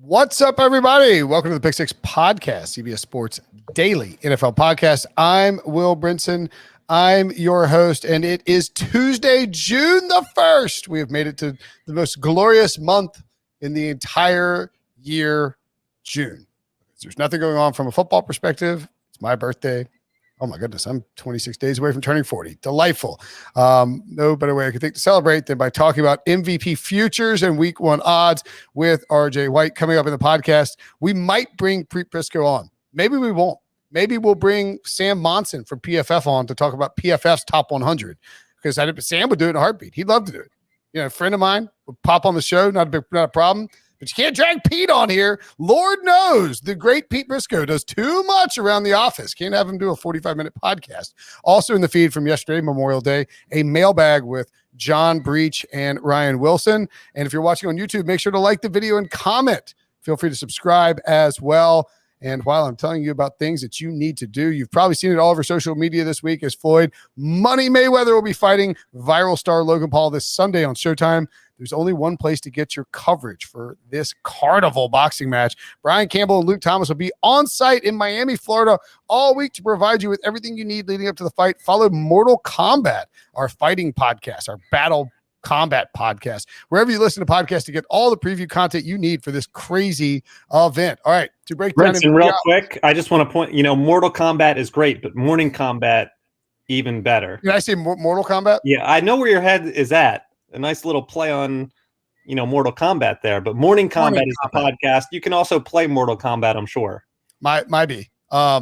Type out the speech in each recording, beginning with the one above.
What's up, everybody? Welcome to the Pick Six Podcast, CBS Sports Daily NFL Podcast. I'm Will Brinson. I'm your host, and it is Tuesday, June the 1st. We have made it to the most glorious month in the entire year, June. There's nothing going on from a football perspective. It's my birthday. Oh my goodness, I'm 26 days away from turning 40. Delightful. No better way I could think to celebrate than by talking about MVP futures and week one odds with RJ White coming up in the podcast. We might bring Dak Prescott on. Maybe we won't. Maybe we'll bring Sam Monson from PFF on to talk about PFF's top 100 because Sam would do it in a heartbeat. He'd love to do it. You know, a friend of mine would pop on the show. Not a problem. But you can't drag Pete on here. Lord knows the great Dak Prescott does too much around the office. Can't have him do a 45-minute podcast. Also in the feed from yesterday, Memorial Day, a mailbag with John Breach and Ryan Wilson. And if you're watching on YouTube, make sure to like the video and comment. Feel free to subscribe as well. And while I'm telling you about things that you need to do, you've probably seen it all over social media this week as Floyd Money Mayweather will be fighting viral star Logan Paul this Sunday on Showtime. There's only one place to get your coverage for this carnival boxing match. Brian Campbell and Luke Thomas will be on site in Miami, Florida all week to provide you with everything you need leading up to the fight. Follow Mortal Kombat, our fighting podcast, our battle combat podcast, wherever you listen to podcasts to get all the preview content you need for this crazy event. All right, to break down real quick, I just want to point, Mortal Kombat is great, but Morning Kombat even better. Did I say Mortal Kombat? Yeah, I know where your head is at. A nice little play on, Mortal Kombat there, but Morning Kombat is the podcast. You can also play Mortal Kombat, I'm sure. Might be. I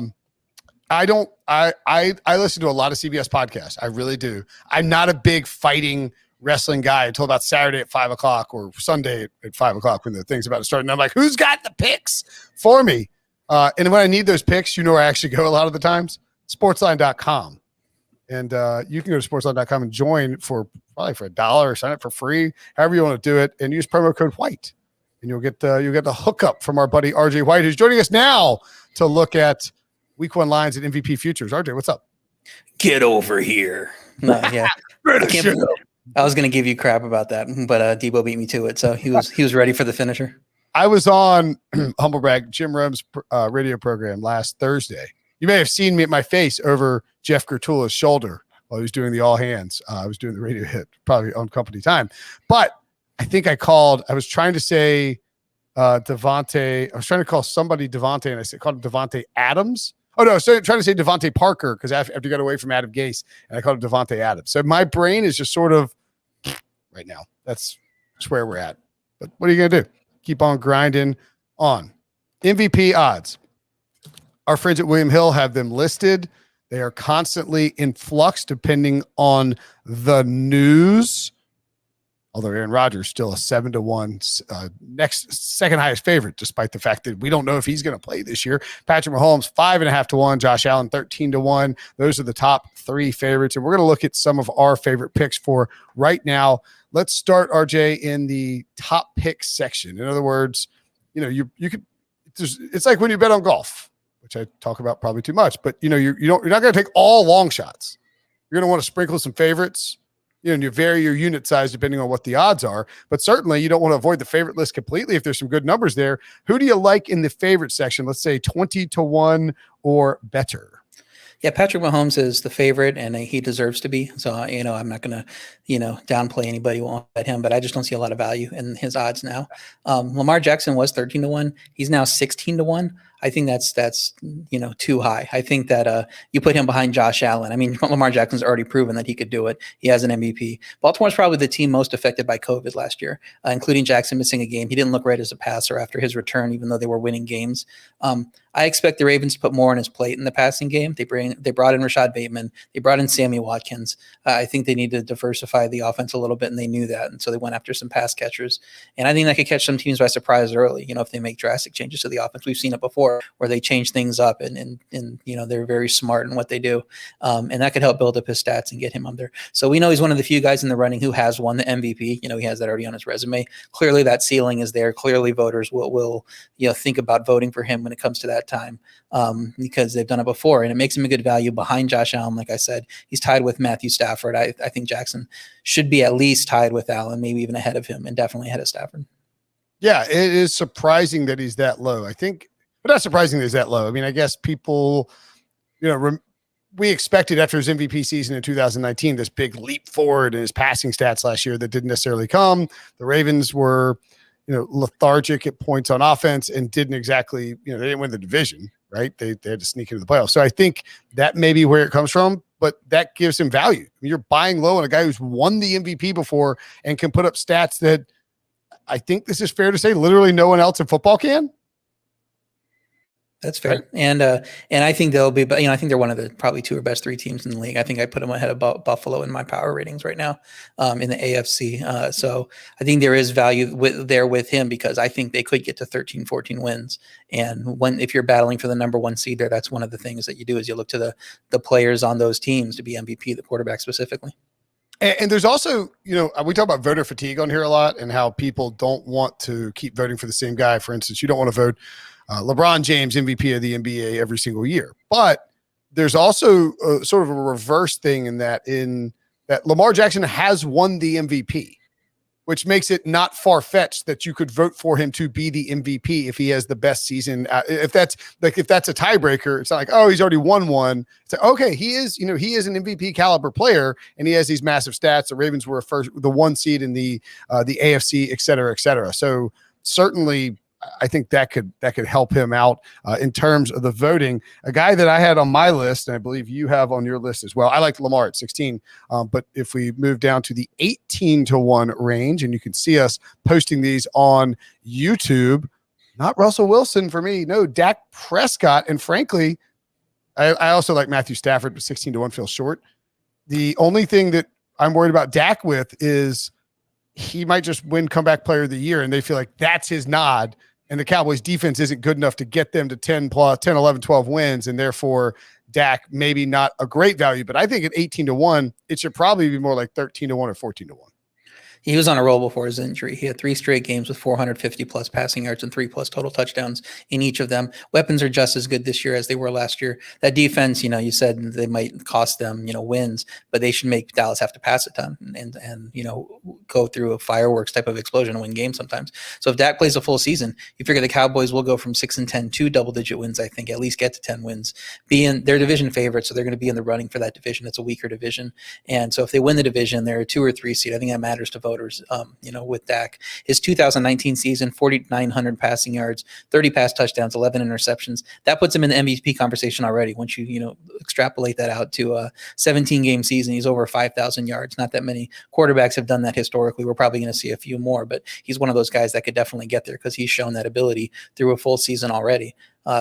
listen to a lot of CBS podcasts. I really do. I'm not a big fighting wrestling guy until about Saturday at 5:00 or Sunday at 5:00 when the thing's about to start. And I'm like, who's got the picks for me? And when I need those picks, where I actually go a lot of the times? Sportsline.com. And you can go to sportsline.com and join for $1 or sign up for free, however you want to do it, and use promo code White. And you'll get the hookup from our buddy RJ White, who's joining us now to look at week one lines and MVP futures. RJ, what's up? Get over here. No, yeah. I was going to give you crap about that, but Debo beat me to it, so he was ready for the finisher. I was on Humble Brag, Jim Rome's radio program last Thursday. You may have seen me at my face over Jeff Gertula's shoulder while he was doing the all hands. I was doing the radio hit, probably on company time. But I think I was trying to say Devontae. I was trying to call somebody Devontae, and I called him Devontae Adams. Oh, no, I was trying to say Devontae Parker because after he got away from Adam Gase, and I called him Devontae Adams. So my brain is just sort of right now. That's where we're at. But what are you going to do? Keep on grinding on. MVP odds. Our friends at William Hill have them listed. They are constantly in flux depending on the news. Although Aaron Rodgers still a 7-1 second highest favorite, despite the fact that we don't know if he's going to play this year. Patrick Mahomes 5.5-1, Josh Allen 13-1. Those are the top three favorites, and we're going to look at some of our favorite picks for right now. Let's start, RJ, in the top pick section. In other words, you could. It's like when you bet on golf, which I talk about probably too much, but you're not going to take all long shots. You're going to want to sprinkle some favorites. And you vary your unit size depending on what the odds are. But certainly you don't want to avoid the favorite list completely if there's some good numbers there. Who do you like in the favorite section? Let's say 20-1 or better. Yeah, Patrick Mahomes is the favorite, and he deserves to be. So, I'm not going to, downplay anybody who won't bet him, but I just don't see a lot of value in his odds now. Lamar Jackson was 13-1. He's now 16-1. I think that's too high. I think that you put him behind Josh Allen. I mean, Lamar Jackson's already proven that he could do it. He has an MVP. Baltimore's probably the team most affected by COVID last year, including Jackson missing a game. He didn't look right as a passer after his return, even though they were winning games. I expect the Ravens to put more on his plate in the passing game. They brought in Rashad Bateman. They brought in Sammy Watkins. I think they need to diversify the offense a little bit, and they knew that. And so they went after some pass catchers. And I think that could catch some teams by surprise early, if they make drastic changes to the offense. We've seen it before where they change things up and they're very smart in what they do. And that could help build up his stats and get him under. So we know he's one of the few guys in the running who has won the MVP. He has that already on his resume. Clearly that ceiling is there. Clearly voters will think about voting for him when it comes to that time because they've done it before, and it makes him a good value behind Josh Allen. Like I said, he's tied with Matthew Stafford. I think Jackson should be at least tied with Allen, maybe even ahead of him, and definitely ahead of Stafford. Yeah, it is surprising that he's that low. I think, but not surprising that he's that low. I mean, I guess people, we expected after his MVP season in 2019 this big leap forward in his passing stats last year that didn't necessarily come. The Ravens were, lethargic at points on offense and didn't exactly, they didn't win the division, right? They had to sneak into the playoffs. So I think that may be where it comes from, but that gives him value. I mean, you're buying low on a guy who's won the MVP before and can put up stats that I think this is fair to say literally no one else in football can. That's fair. Right. And I think they'll be, I think they're one of the probably two or best three teams in the league. I think I put them ahead of Buffalo in my power ratings right now in the AFC. So I think there is value with him because I think they could get to 13, 14 wins. And if you're battling for the number one seed there, that's one of the things that you do is you look to the players on those teams to be MVP, the quarterback specifically. And there's also, we talk about voter fatigue on here a lot and how people don't want to keep voting for the same guy. For instance, you don't want to vote LeBron James MVP of the NBA every single year. But there's also sort of a reverse thing in that Lamar Jackson has won the MVP, which makes it not far-fetched that you could vote for him to be the MVP if he has the best season. If that's a tiebreaker, it's not like, oh, he's already won one. It's like, okay, he is an MVP caliber player and he has these massive stats. The Ravens were the one seed in the AFC, et cetera, et cetera. So certainly I think that could help him out in terms of the voting. A guy that I had on my list, and I believe you have on your list as well. I like Lamar at 16, but if we move down to the 18-1 range, and you can see us posting these on YouTube, not Russell Wilson for me. No, Dak Prescott, and frankly, I also like Matthew Stafford, but 16-1 feels short. The only thing that I'm worried about Dak with is he might just win comeback player of the year, and they feel like that's his nod. And the Cowboys defense isn't good enough to get them to 10, 11, 12 wins. And therefore Dak, maybe not a great value, but I think at 18-1, it should probably be more like 13-1 or 14-1. He was on a roll before his injury. He had 3 straight games with 450 plus passing yards and 3 plus total touchdowns in each of them. Weapons are just as good this year as they were last year. That defense, you said they might cost them, wins, but they should make Dallas have to pass a ton and go through a fireworks type of explosion and win games sometimes. So if Dak plays a full season, you figure the Cowboys will go from 6-10 to double-digit wins. I think at least get to 10 wins. They're division favorites, so they're going to be in the running for that division. It's a weaker division, and so if they win the division, they're a 2 or 3 seed. I think that matters to voters. With Dak, his 2019 season, 4,900 passing yards, 30 pass touchdowns, 11 interceptions. That puts him in the MVP conversation already. Once you extrapolate that out to a 17-game season, he's over 5,000 yards. Not that many quarterbacks have done that historically. We're probably going to see a few more, but he's one of those guys that could definitely get there because he's shown that ability through a full season already.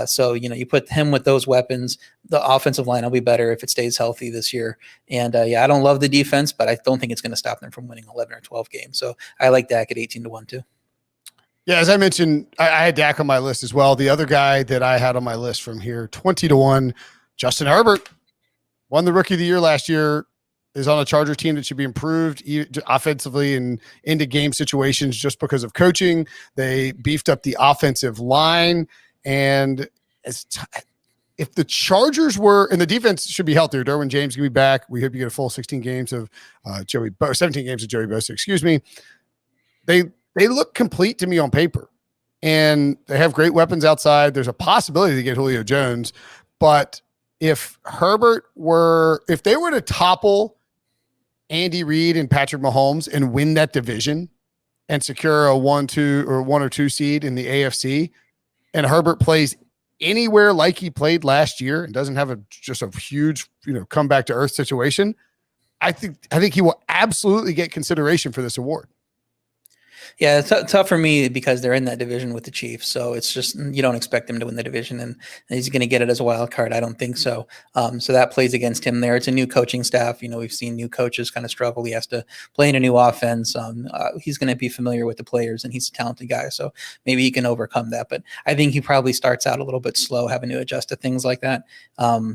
So you put him with those weapons, the offensive line will be better if it stays healthy this year. And I don't love the defense, but I don't think it's going to stop them from winning 11 or 12 games. So I like Dak at 18-1 too. Yeah, as I mentioned, I had Dak on my list as well. The other guy that I had on my list from here, 20-1, Justin Herbert, won the Rookie of the Year last year, is on a Charger team that should be improved offensively and into game situations just because of coaching. They beefed up the offensive line. And if the Chargers were, and the defense should be healthier, Derwin James can be back. We hope you get a full 16 games of 17 games of Joey Bosa, excuse me. They look complete to me on paper, and they have great weapons outside. There's a possibility to get Julio Jones, but if they were to topple Andy Reid and Patrick Mahomes and win that division and secure a 1 or 2 seed in the AFC, and Herbert plays anywhere like he played last year and doesn't have just a huge, come back to earth situation, I think he will absolutely get consideration for this award. Yeah, it's tough for me because they're in that division with the Chiefs. So it's just, you don't expect him to win the division, and he's going to get it as a wild card. I don't think so. So that plays against him there. It's a new coaching staff. We've seen new coaches kind of struggle. He has to play in a new offense. He's going to be familiar with the players, and he's a talented guy. So maybe he can overcome that. But I think he probably starts out a little bit slow, having to adjust to things like that.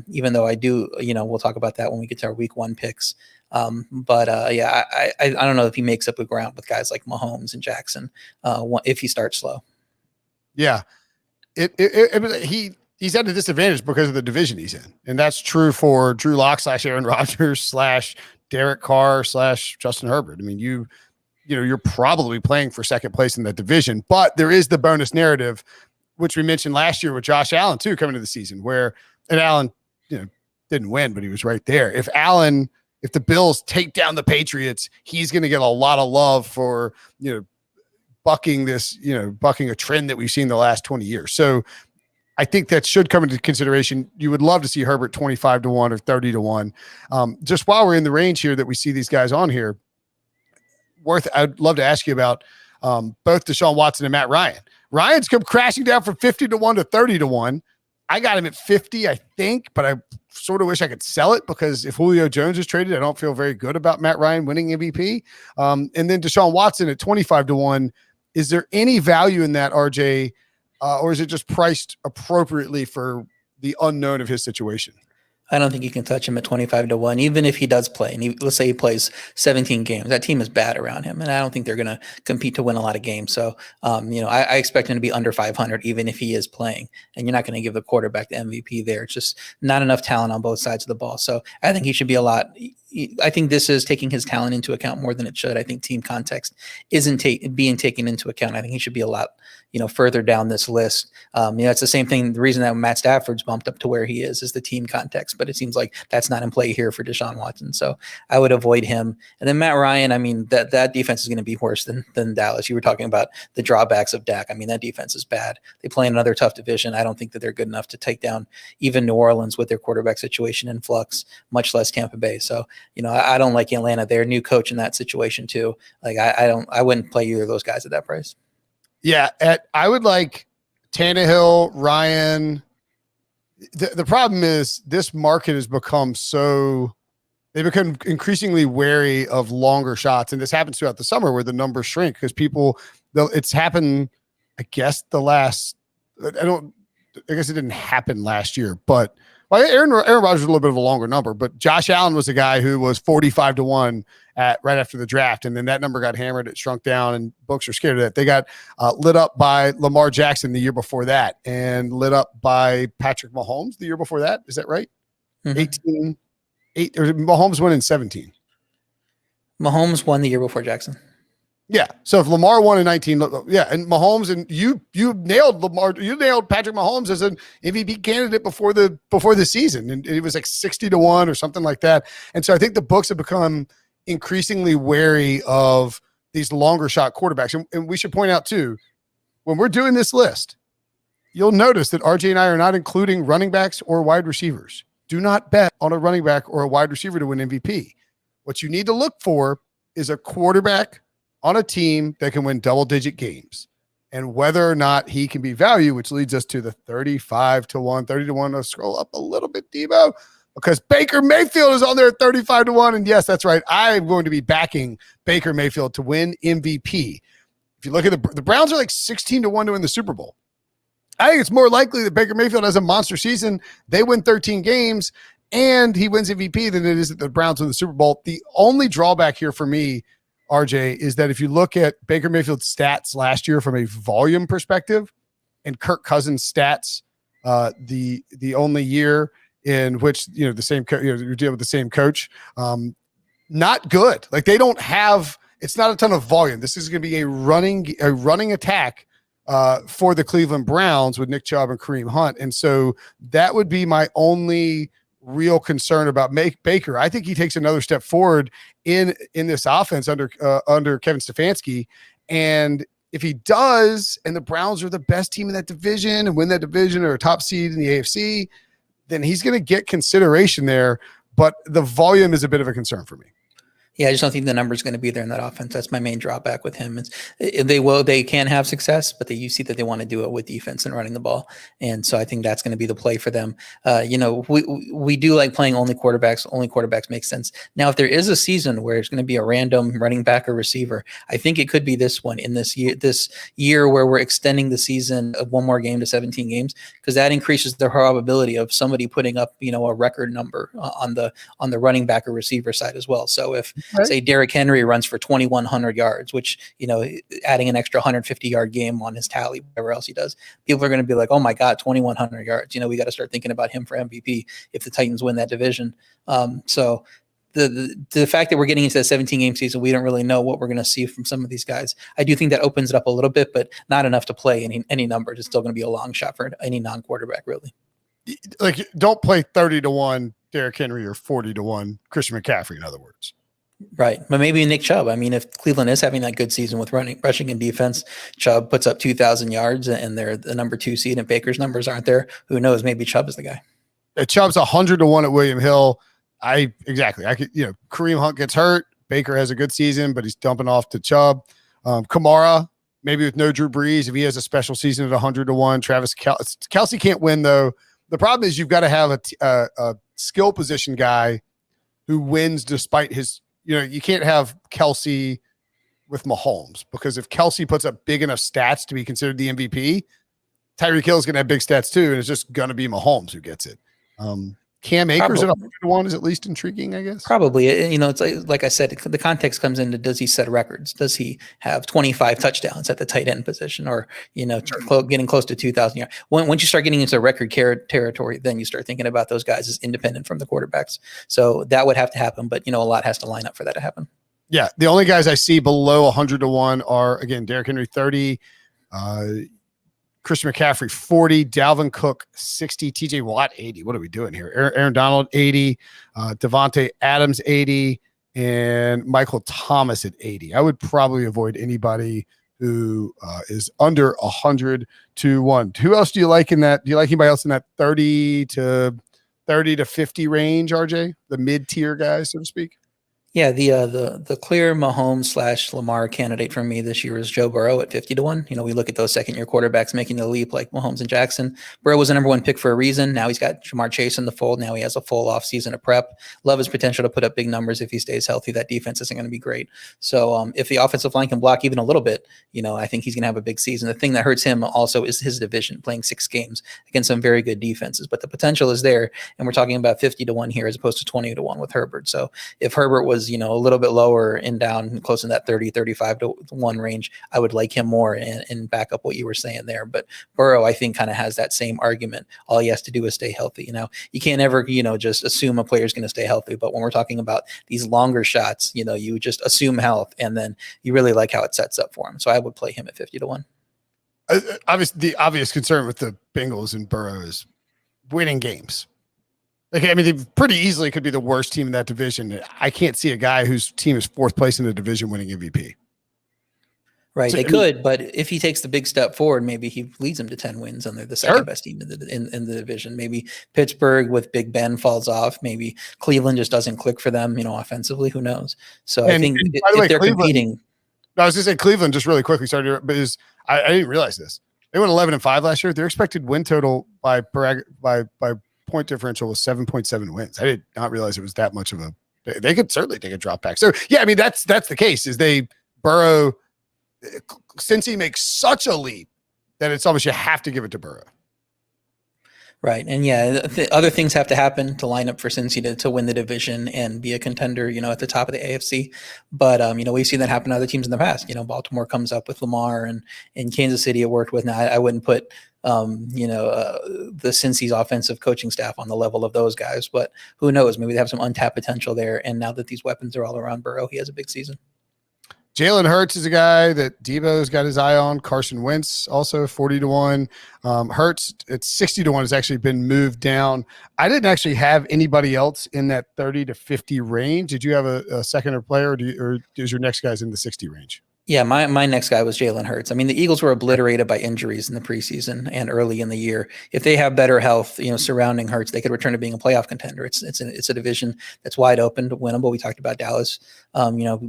Even though I do, we'll talk about that when we get to our week 1 picks. I don't know if he makes up the ground with guys like Mahomes and Jackson if he starts slow. Yeah, he's at a disadvantage because of the division he's in, and that's true for Drew Lock / Aaron Rodgers / Derek Carr / Justin Herbert. I mean, you're probably playing for second place in that division. But there is the bonus narrative, which we mentioned last year with Josh Allen too, coming to the season, and Allen, didn't win, but he was right there. If the Bills take down the Patriots, he's going to get a lot of love for, bucking a trend that we've seen the last 20 years. So I think that should come into consideration. You would love to see Herbert 25-1 or 30-1. Just while we're in the range here that we see these guys on here, I'd love to ask you about both Deshaun Watson and Matt Ryan. Ryan's come crashing down from 50-1 to 30-1. I got him at 50, I think, but I sort of wish I could sell it because if Julio Jones is traded, I don't feel very good about Matt Ryan winning MVP. And then Deshaun Watson at 25-1. Is there any value in that, RJ, or is it just priced appropriately for the unknown of his situation? I don't think you can touch him at 25-1, even if he does play. And let's say he plays 17 games. That team is bad around him, and I don't think they're going to compete to win a lot of games. So, I expect him to be under 500, even if he is playing. And you're not going to give the quarterback the MVP there. It's just not enough talent on both sides of the ball. So I think he should be I think this is taking his talent into account more than it should. I think team context isn't being taken into account. I think he should be a lot, further down this list. It's the same thing. The reason that Matt Stafford's bumped up to where he is the team context, but it seems like that's not in play here for Deshaun Watson. So I would avoid him. And then Matt Ryan, that defense is going to be worse than Dallas. You were talking about the drawbacks of Dak. That defense is bad. They play in another tough division. I don't think that they're good enough to take down even New Orleans with their quarterback situation in flux, much less Tampa Bay. So, I don't like Atlanta. They're a new coach in that situation too. Like I wouldn't play either of those guys at that price. Yeah. I would like Tannehill, Ryan. The problem is this market has become they become increasingly wary of longer shots. And this happens throughout the summer where the numbers shrink because it's happened, I guess I guess it didn't happen last year, but Aaron Rodgers was a little bit of a longer number, but Josh Allen was a guy who was 45-1 right after the draft. And then that number got hammered. It shrunk down and books are scared of that. They got lit up by Lamar Jackson the year before that and lit up by Patrick Mahomes the year before that. Is that right? Mm-hmm. 8 or Mahomes won in 17. Mahomes won the year before Jackson. Yeah. So if Lamar won in 19, yeah, and Mahomes, and you nailed Lamar, you nailed Patrick Mahomes as an MVP candidate before the season, and it was like 60-1 or something like that. And so I think the books have become increasingly wary of these longer shot quarterbacks. And we should point out too, when we're doing this list, you'll notice that RJ and I are not including running backs or wide receivers. Do not bet on a running back or a wide receiver to win MVP. What you need to look for is a quarterback on a team that can win double-digit games, and whether or not he can be value, which leads us to the 35-1, 30-1. I'll scroll up a little bit, Debo, because Baker Mayfield is on there at 35-1. And yes, that's right. I'm going to be backing Baker Mayfield to win MVP. If you look at the Browns are like 16-1 to win the Super Bowl. I think it's more likely that Baker Mayfield has a monster season. They win 13 games and he wins MVP than it is that the Browns win the Super Bowl. The only drawback here for me, RJ, is that if you look at Baker Mayfield's stats last year from a volume perspective and Kirk Cousins' stats, the only year in which the same you're dealing with the same coach, not good. Like they don't have. It's not a ton of volume. This is going to be a running attack for the Cleveland Browns with Nick Chubb and Kareem Hunt, and so that would be my only real concern about Baker. I think he takes another step forward in this offense under Kevin Stefanski. And if he does, and the Browns are the best team in that division and win that division or a top seed in the AFC, then he's going to get consideration there. But the volume is a bit of a concern for me. Yeah, I just don't think the number is going to be there in that offense. That's my main drawback with him. They can have success, but you see that they want to do it with defense and running the ball. And so I think that's going to be the play for them. We do like playing only quarterbacks. Only quarterbacks make sense. Now, if there is a season where it's going to be a random running back or receiver, I think it could be this one in this year where we're extending the season of one more game to 17 games, because that increases the probability of somebody putting up, a record number on the running back or receiver side as well. So if say Derrick Henry runs for 2,100 yards, which, adding an extra 150-yard game on his tally, whatever else he does, people are going to be like, oh my God, 2,100 yards. We got to start thinking about him for MVP if the Titans win that division. So the fact that we're getting into the 17-game season, we don't really know what we're going to see from some of these guys. I do think that opens it up a little bit, but not enough to play any numbers. It's still going to be a long shot for any non-quarterback, really. Like, don't play 30-1 Derrick Henry or 40-1 Christian McCaffrey, in other words. Right. But maybe Nick Chubb. I mean, if Cleveland is having that good season with rushing and defense, Chubb puts up 2,000 yards and they're the number 2 seed and Baker's numbers aren't there. Who knows? Maybe Chubb is the guy. Chubb's 100-1 at William Hill. I could, Kareem Hunt gets hurt. Baker has a good season, but he's dumping off to Chubb. Kamara, maybe with no Drew Brees, if he has a special season at 100-1. Travis Kelce can't win, though. The problem is you've got to have a skill position guy who wins despite his, you can't have Kelce with Mahomes, because if Kelce puts up big enough stats to be considered the MVP, Tyreek Hill is going to have big stats too, and it's just going to be Mahomes who gets it. Cam Akers at 100-1 is at least intriguing, I guess. Probably. It's like I said, the context comes into, does he set records? Does he have 25 touchdowns at the tight end position, or, getting close to 2,000 yards? Once you start getting into record territory, then you start thinking about those guys as independent from the quarterbacks. So that would have to happen, but, a lot has to line up for that to happen. Yeah. The only guys I see below 100-1 are, again, Derrick Henry 30, Christian McCaffrey 40, Dalvin Cook 60, TJ Watt 80. What are we doing here? Aaron Donald 80, Devontae Adams 80, and Michael Thomas at 80. I would probably avoid anybody who is under 100-1. Who else do you like in that? Do you like anybody else in that 30 to 50 range, RJ? The mid-tier guys, so to speak? Yeah, the clear Mahomes / Lamar candidate for me this year is Joe Burrow at 50-1. We look at those second-year quarterbacks making the leap like Mahomes and Jackson. Burrow was the number 1 pick for a reason. Now he's got Jamar Chase in the fold. Now he has a full offseason of prep. Love his potential to put up big numbers if he stays healthy. That defense isn't going to be great. So if the offensive line can block even a little bit, I think he's going to have a big season. The thing that hurts him also is his division, playing 6 games against some very good defenses. But the potential is there, and we're talking about 50-1 here as opposed to 20-1 with Herbert. So if Herbert was, a little bit lower and down close in that 35-1 range, I would like him more and back up what you were saying there. But Burrow, I think, kind of has that same argument. All he has to do is stay healthy. You can't ever, just assume a player is going to stay healthy. But when we're talking about these longer shots, you just assume health, and then you really like how it sets up for him. So I would play him at 50-1. Obviously, the obvious concern with the Bengals and Burrow is winning games. They pretty easily could be the worst team in that division. I can't see a guy whose team is 4th place in the division winning MVP. Right, so, they could, but if he takes the big step forward, maybe he leads them to 10 wins, and they're the second best team in the division. Maybe Pittsburgh with Big Ben falls off. Maybe Cleveland just doesn't click for them, offensively. Who knows? So I think if they're competing. I was going to say Cleveland, just really quickly, sorry, but I didn't realize this. They went 11-5 last year. Their expected win total by point differential was 7.7 wins. I did not realize it was that much of they could certainly take a drop back. So yeah, that's the case, is Burrow, since he makes such a leap that it's almost, you have to give it to Burrow. Right. And yeah, other things have to happen to line up for Cincy to win the division and be a contender, at the top of the AFC. But, we've seen that happen to other teams in the past. Baltimore comes up with Lamar, and in Kansas City it worked with. Now, I wouldn't put, the Cincy's offensive coaching staff on the level of those guys, but who knows? Maybe they have some untapped potential there. And now that these weapons are all around Burrow, he has a big season. Jalen Hurts is a guy that Debo's got his eye on. Carson Wentz also 40-1. Hurts at 60-1 has actually been moved down. I didn't actually have anybody else in that 30 to 50 range. Did you have a second or player, or is your next guys in the 60 range? Yeah, my next guy was Jalen Hurts. I mean, the Eagles were obliterated by injuries in the preseason and early in the year. If they have better health, surrounding Hurts, they could return to being a playoff contender. It's a division that's wide open to winnable. We talked about Dallas,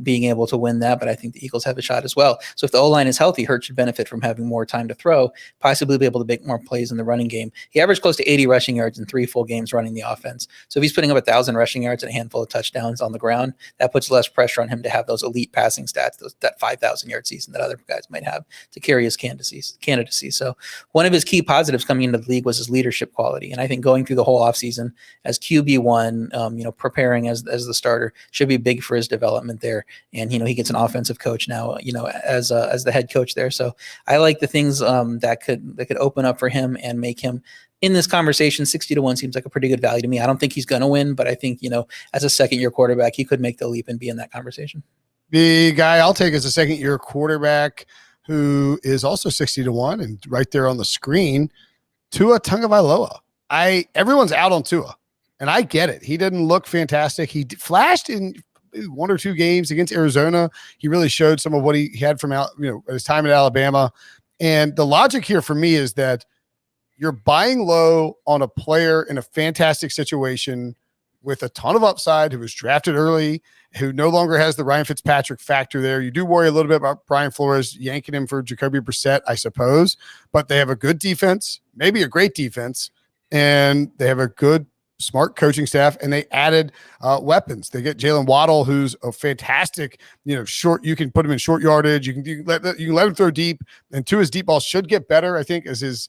being able to win that, but I think the Eagles have a shot as well. So if the O-line is healthy, Hurts should benefit from having more time to throw, possibly be able to make more plays in the running game. He averaged close to 80 rushing yards in 3 full games running the offense. So if he's putting up 1,000 rushing yards and a handful of touchdowns on the ground, that puts less pressure on him to have those elite passing stats, that 5,000 1,000-yard season that other guys might have to carry his candidacy. So one of his key positives coming into the league was his leadership quality. And I think going through the whole offseason as QB1, preparing as the starter should be big for his development there. And, he gets an offensive coach now, as the head coach there. So I like the things that could open up for him and make him in this conversation. 60-1 seems like a pretty good value to me. I don't think he's going to win, but I think, as a second-year quarterback, he could make the leap and be in that conversation. The guy I'll take as a second-year quarterback who is also 60-1 and right there on the screen, Tua Tagovailoa. Everyone's out on Tua, and I get it. He didn't look fantastic. He flashed in one or two games against Arizona. He really showed some of what he had from his time at Alabama. And the logic here for me is that you're buying low on a player in a fantastic situation with a ton of upside, who was drafted early, who no longer has the Ryan Fitzpatrick factor there. You do worry a little bit about Brian Flores yanking him for Jacoby Brissett, I suppose, but they have a good defense, maybe a great defense, and they have a good, smart coaching staff, and they added weapons. They get Jalen Waddle, who's a fantastic, short. You can put him in short yardage. You can let him throw deep, and Tua's deep ball should get better, I think, as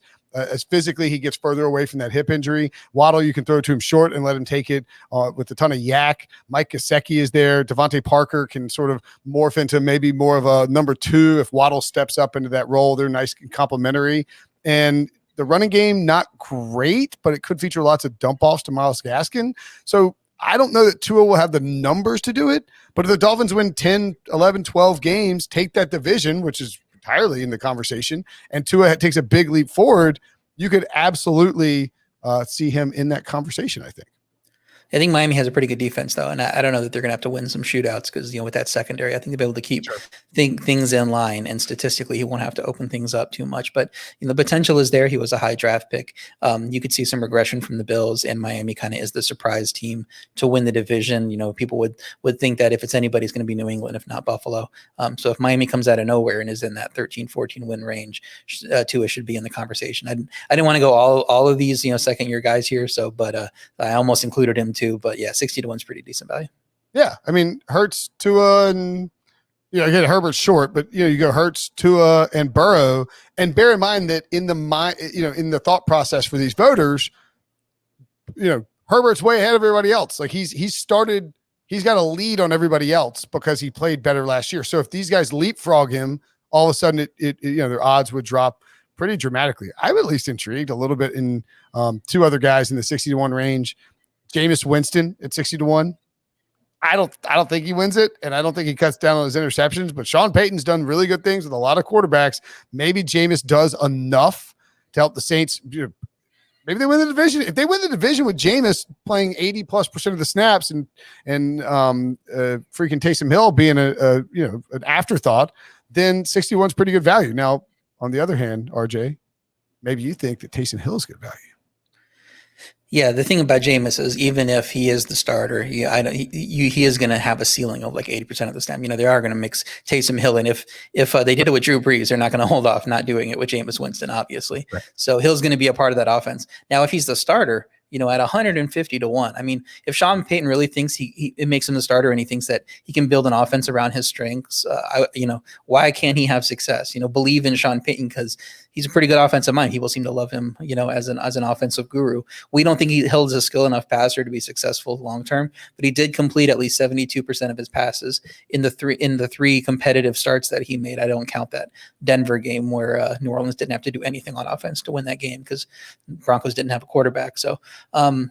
physically he gets further away from that hip injury. Waddle, you can throw to him short and let him take it with a ton of yak. Mike Gesicki is there. Devontae Parker can sort of morph into maybe more of a number two if Waddle steps up into that role. They're nice and complementary. And the running game, not great, but it could feature lots of dump offs to Myles Gaskin. So I don't know that Tua will have the numbers to do it, but if the Dolphins win 10, 11, 12 games, take that division, which is entirely in the conversation, and Tua takes a big leap forward, you could absolutely see him in that conversation, I think. I think Miami has a pretty good defense, though, and I don't know that they're going to have to win some shootouts because, with that secondary, I think they'll be able to keep things in line, and statistically, he won't have to open things up too much. But the potential is there. He was a high draft pick. You could see some regression from the Bills, and Miami kind of is the surprise team to win the division. People would think that if it's anybody, it's going to be New England, if not Buffalo. So if Miami comes out of nowhere and is in that 13-14 win range, Tua should be in the conversation. I didn't want to go all of these second year guys here, but I almost included him too, but yeah, 60-1 is pretty decent value. Yeah, I mean, Hurts, Tua, and again, Herbert's short, but you go Hurts, Tua, and Burrow, and bear in mind that in the thought process for these voters, Herbert's way ahead of everybody else. Like he's got a lead on everybody else because he played better last year. So if these guys leapfrog him, all of a sudden their odds would drop pretty dramatically. I'm at least intrigued a little bit in two other guys in the 60-1 range. Jameis Winston at 60-1. I don't think he wins it, and I don't think he cuts down on his interceptions, but Sean Payton's done really good things with a lot of quarterbacks. Maybe Jameis does enough to help the Saints. Maybe they win the division. If they win the division with Jameis playing 80+% of the snaps and freaking Taysom Hill being an afterthought, then 61 is pretty good value. Now, on the other hand, RJ, maybe you think that Taysom Hill is good value. Yeah, the thing about Jameis is even if he is the starter, he is going to have a ceiling of like 80% of the snap. They are going to mix Taysom Hill, and if they did it with Drew Brees, they're not going to hold off not doing it with Jameis Winston, obviously. Right. So Hill's going to be a part of that offense. Now, if he's the starter, at 150-1, I mean, if Sean Payton really thinks it makes him the starter and he thinks that he can build an offense around his strengths, why can't he have success? Believe in Sean Payton because he's a pretty good offensive mind. People seem to love him, as an offensive guru. We don't think Hill's a skill enough passer to be successful long term, but he did complete at least 72% of his passes in the three competitive starts that he made. I don't count that Denver game where New Orleans didn't have to do anything on offense to win that game because Broncos didn't have a quarterback. So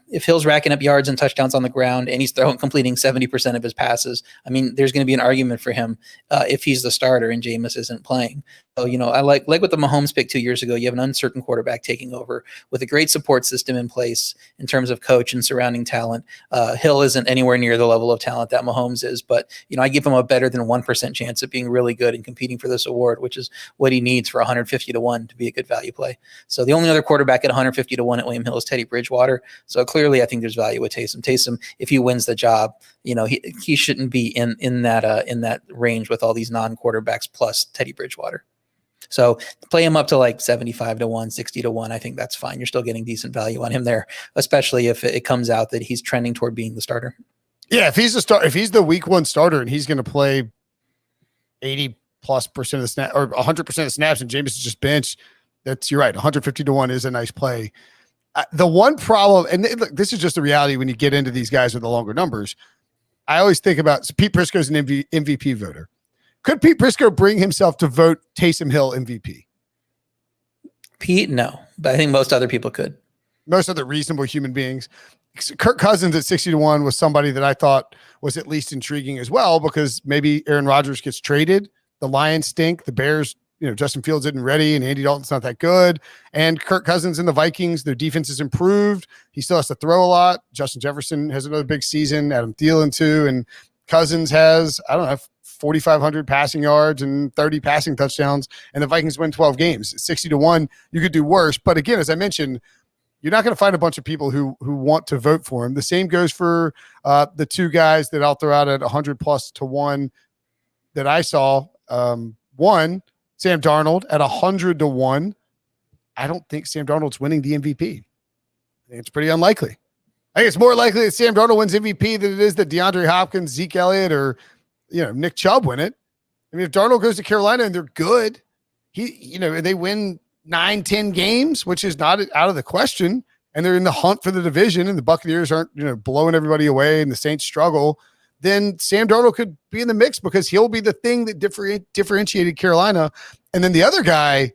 if Hill's racking up yards and touchdowns on the ground and he's completing 70% of his passes, I mean, there's going to be an argument for him if he's the starter and Jameis isn't playing. So, I like with the Mahomes pick 2 years ago, you have an uncertain quarterback taking over with a great support system in place in terms of coach and surrounding talent. Hill isn't anywhere near the level of talent that Mahomes is, but, I give him a better than 1% chance of being really good and competing for this award, which is what he needs for 150-1 to be a good value play. So the only other quarterback at 150-1 at William Hill is Teddy Bridgewater. So clearly I think there's value with Taysom. Taysom, if he wins the job, he shouldn't be in that range with all these non-quarterbacks plus Teddy Bridgewater. So play him up to like 75-1, 60-1. I think that's fine. You're still getting decent value on him there, especially if it comes out that he's trending toward being the starter. Yeah, if he's the week one starter and he's going to play 80+ plus% of the snap or 100% of the snaps, and Jameis is just benched. You're right. 150-1 is a nice play. The one problem, and look, this is just the reality when you get into these guys with the longer numbers. I always think about Pete Prisco's an MVP voter. Could Pete Prisco bring himself to vote Taysom Hill MVP? Pete, no, but I think most other people could. Most other reasonable human beings. Kirk Cousins at 60-1 was somebody that I thought was at least intriguing as well, because maybe Aaron Rodgers gets traded. The Lions stink. The Bears, Justin Fields isn't ready, and Andy Dalton's not that good. And Kirk Cousins and the Vikings, their defense has improved. He still has to throw a lot. Justin Jefferson has another big season. Adam Thielen too. And Cousins has, 4,500 passing yards and 30 passing touchdowns, and the Vikings win 12 games. 60-1, you could do worse. But again, as I mentioned, you're not going to find a bunch of people who want to vote for him. The same goes for the two guys that I'll throw out at 100+1 that I saw. One, Sam Darnold at 100-1. I don't think Sam Darnold's winning the MVP. I think it's pretty unlikely. I think it's more likely that Sam Darnold wins MVP than it is that DeAndre Hopkins, Zeke Elliott, or Nick Chubb win it. I mean, if Darnold goes to Carolina and they're good, they win 9-10 games, which is not out of the question, and they're in the hunt for the division, and the Buccaneers aren't blowing everybody away, and the Saints struggle, then Sam Darnold could be in the mix because he'll be the thing that differentiated Carolina. And then the other guy,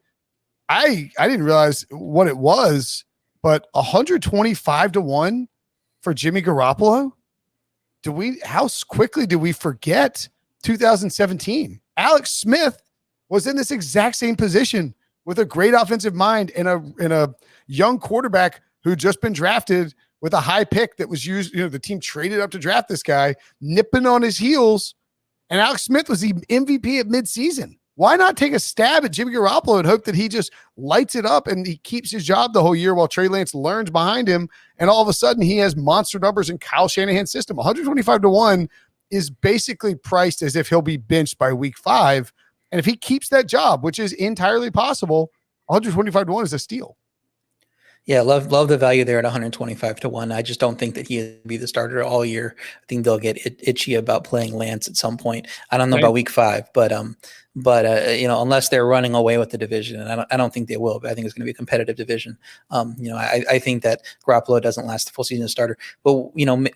I didn't realize what it was, but 125-1 for Jimmy Garoppolo. How quickly do we forget 2017? Alex Smith was in this exact same position with a great offensive mind and a young quarterback who just been drafted with a high pick that was used. The team traded up to draft this guy, nipping on his heels, and Alex Smith was the MVP at midseason. Why not take a stab at Jimmy Garoppolo and hope that he just lights it up and he keeps his job the whole year while Trey Lance learns behind him, and all of a sudden he has monster numbers in Kyle Shanahan's system? 125-1 is basically priced as if he'll be benched by week 5. And if he keeps that job, which is entirely possible, 125-1 is a steal. Yeah, love the value there at 125-1. I just don't think that he'll be the starter all year. I think they'll get itchy about playing Lance at some point. I don't know about week 5, but unless they're running away with the division, and I don't think they will, but I think it's going to be a competitive division. I think that Garoppolo doesn't last the full season as starter. But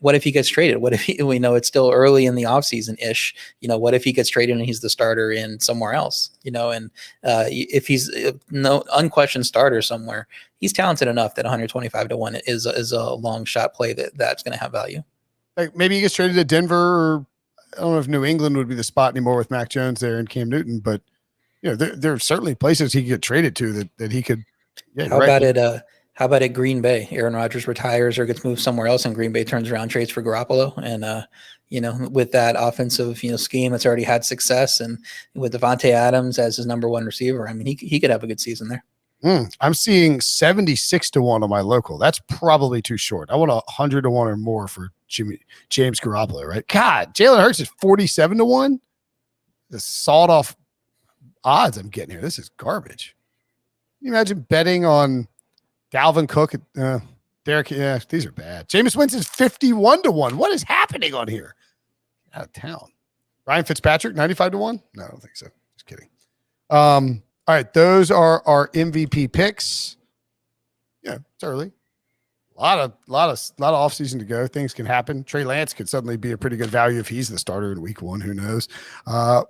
what if he gets traded? What if it's still early in the offseason ish? What if he gets traded and he's the starter in somewhere else? And if he's no unquestioned starter somewhere, he's talented enough that 125-1 is a long shot play that's going to have value. Like maybe he gets traded to Denver, or I don't know if New England would be the spot anymore with Mac Jones there and Cam Newton, but there are certainly places he could get traded to that he could. Yeah, How about at Green Bay? Aaron Rodgers retires or gets moved somewhere else, and Green Bay turns around, trades for Garoppolo, and with that offensive scheme that's already had success, and with Devontae Adams as his number 1 receiver, I mean he could have a good season there. I'm seeing 76-1 on my local. That's probably too short. I want 100-1 or more for James Garoppolo, right? God, Jalen Hurts is 47-1. The sawed off odds I'm getting here. This is garbage. Can you imagine betting on Dalvin Cook? Derek, yeah, these are bad. Jameis Winston's 51-1. What is happening on here? Out of town. Ryan Fitzpatrick, 95-1. No, I don't think so. Just kidding. All right, those are our MVP picks. Yeah, it's early. A lot of offseason to go. Things can happen. Trey Lance could suddenly be a pretty good value if he's the starter in week 1. Who knows? But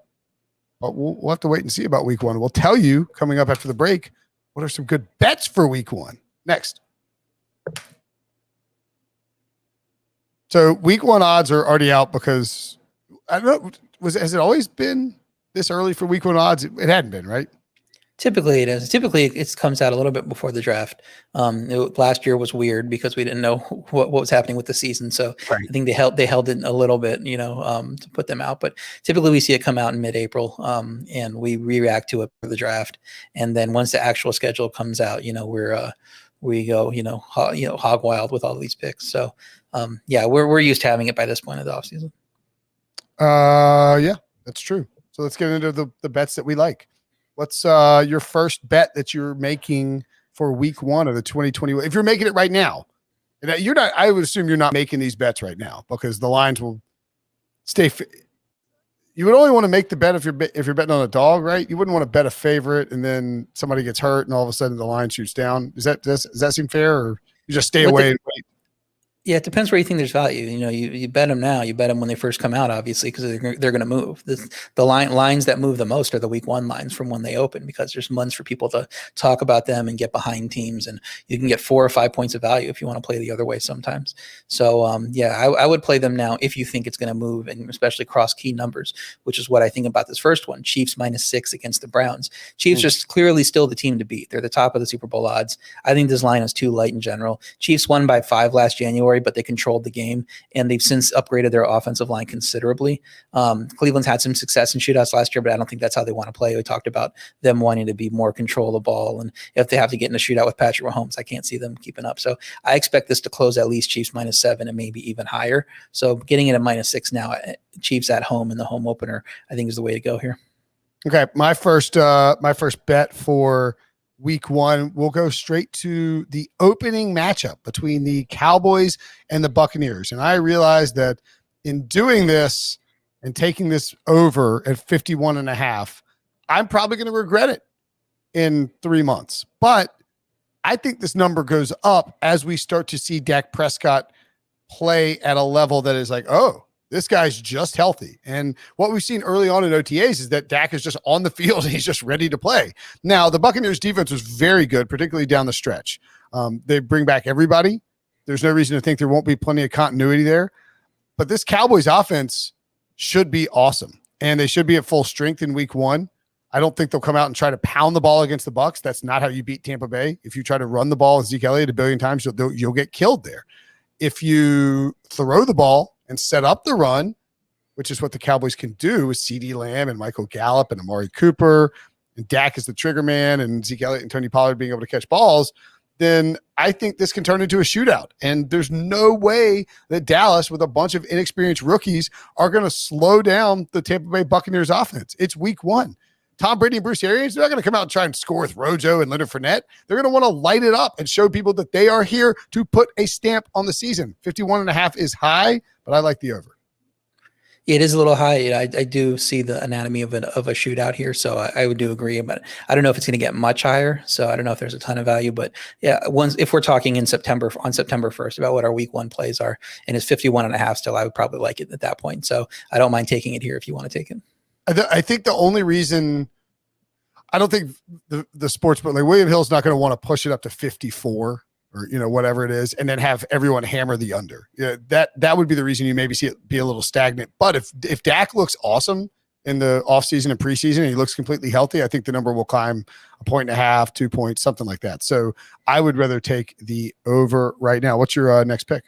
we'll have to wait and see about week 1. We'll tell you coming up after the break what are some good bets for week 1. Next. So week 1 odds are already out because I don't know. Has it always been this early for week 1 odds? It hadn't been, right? Typically it is. Typically it comes out a little bit before the draft. Last year was weird because we didn't know what was happening with the season. So right. I think they held it a little bit, to put them out. But typically we see it come out in mid-April, and we react to it for the draft. And then once the actual schedule comes out, we go, hog wild with all these picks. So we're used to having it by this point of the offseason. Yeah, that's true. So let's get into the bets that we like. What's your first bet that you're making for week 1 of the 2021? If you're making it right now, and you're not, I would assume you're not making these bets right now because the lines will stay. you would only want to make the bet if you're betting on a dog, right? You wouldn't want to bet a favorite and then somebody gets hurt and all of a sudden the line shoots down. Does that seem fair, or you just stay away and wait? Yeah, it depends where you think there's value. You bet them now. You bet them when they first come out, obviously, because they're going to move. The lines that move the most are the week one lines from when they open, because there's months for people to talk about them and get behind teams, and you can get 4 or 5 points of value if you want to play the other way sometimes. So I would play them now if you think it's going to move, and especially cross key numbers, which is what I think about this first one. Chiefs -6 against the Browns. Chiefs are clearly still the team to beat. They're the top of the Super Bowl odds. I think this line is too light in general. Chiefs won by 5 last January, but they controlled the game, and they've since upgraded their offensive line considerably. Cleveland's had some success in shootouts last year, but I don't think that's how they want to play. We talked about them wanting to be more control of the ball, and if they have to get in a shootout with Patrick Mahomes, I can't see them keeping up. So I expect this to close at least Chiefs -7 and maybe even higher. So getting it at -6 now, Chiefs at home in the home opener, I think is the way to go here. Okay, my first bet for week one, we'll go straight to the opening matchup between the Cowboys and the Buccaneers. And I realized that in doing this and taking this over at 51.5, I'm probably going to regret it in 3 months. But I think this number goes up as we start to see Dak Prescott play at a level that is like, oh, this guy's just healthy. And what we've seen early on in OTAs is that Dak is just on the field and he's just ready to play. Now, the Buccaneers defense was very good, particularly down the stretch. They bring back everybody. There's no reason to think there won't be plenty of continuity there. But this Cowboys offense should be awesome. And they should be at full strength in week one. I don't think they'll come out and try to pound the ball against the Bucs. That's not how you beat Tampa Bay. If you try to run the ball with Zeke Elliott 1 billion times, you'll get killed there. If you throw the ball and set up the run, which is what the Cowboys can do with CeeDee Lamb and Michael Gallup and Amari Cooper, and Dak is the trigger man, and Zeke Elliott and Tony Pollard being able to catch balls, then I think this can turn into a shootout. And there's no way that Dallas, with a bunch of inexperienced rookies, are going to slow down the Tampa Bay Buccaneers offense. It's week one. Tom Brady and Bruce Arians, they're not going to come out and try and score with Rojo and Leonard Fournette. They're going to want to light it up and show people that they are here to put a stamp on the season. 51.5 is high, but I like the over. It is a little high. I do see the anatomy of a shootout here, so I would do agree. But I don't know if it's going to get much higher. So I don't know if there's a ton of value. But yeah, if we're talking on September 1st about what our week one plays are, and it's 51.5 still, I would probably like it at that point. So I don't mind taking it here if you want to take it. I think the only reason I don't think the sports, but like William Hill's not going to want to push it up to 54 or whatever it is, and then have everyone hammer the under. That would be the reason you maybe see it be a little stagnant. But if Dak looks awesome in the offseason and preseason and he looks completely healthy, I think the number will climb 1.5, 2 points, something like that. So I would rather take the over right now. What's your next pick?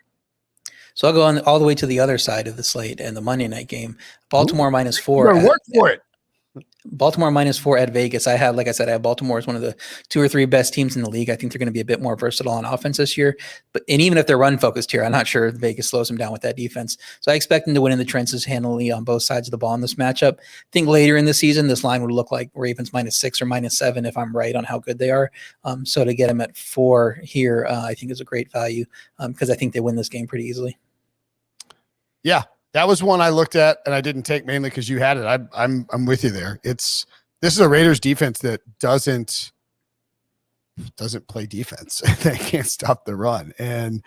So I'll go on all the way to the other side of the slate and the Monday night game. Baltimore -4. Work for it. Baltimore -4 at Vegas. I have Baltimore as one of the 2 or 3 best teams in the league. I think they're going to be a bit more versatile on offense this year. And even if they're run focused here, I'm not sure Vegas slows them down with that defense. So I expect them to win in the trenches handily on both sides of the ball in this matchup. I think later in the season, this line would look like Ravens -6 or -7 if I'm right on how good they are. So to get them at 4 here, I think is a great value because I think they win this game pretty easily. Yeah, that was one I looked at and I didn't take mainly because you had it. I'm with you there. This is a Raiders defense that doesn't play defense. They can't stop the run, and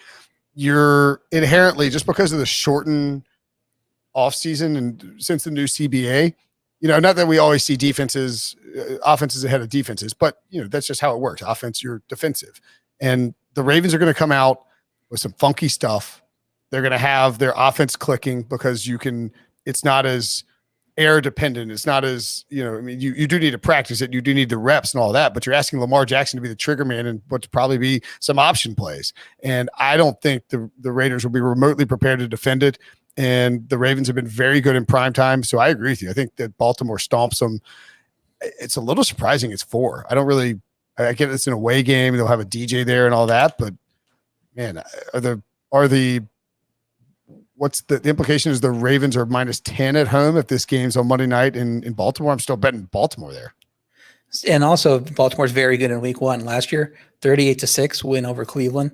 you're inherently, just because of the shortened offseason and since the new CBA, not that we always see offenses ahead of defenses, but that's just how it works. Offense, you're defensive, and the Ravens are going to come out with some funky stuff. They're going to have their offense clicking because it's not as air dependent. It's not as, you do need to practice it. You do need the reps and all that, but you're asking Lamar Jackson to be the trigger man and what to probably be some option plays. And I don't think the Raiders will be remotely prepared to defend it. And the Ravens have been very good in prime time. So I agree with you. I think that Baltimore stomps them. It's a little surprising. It's 4. I get it's an away game. They'll have a DJ there and all that, but man, what's the implication is the Ravens are -10 at home if this game's on Monday night in Baltimore. I'm still betting Baltimore there. And also Baltimore's very good in week one. Last year, 38-6 win over Cleveland.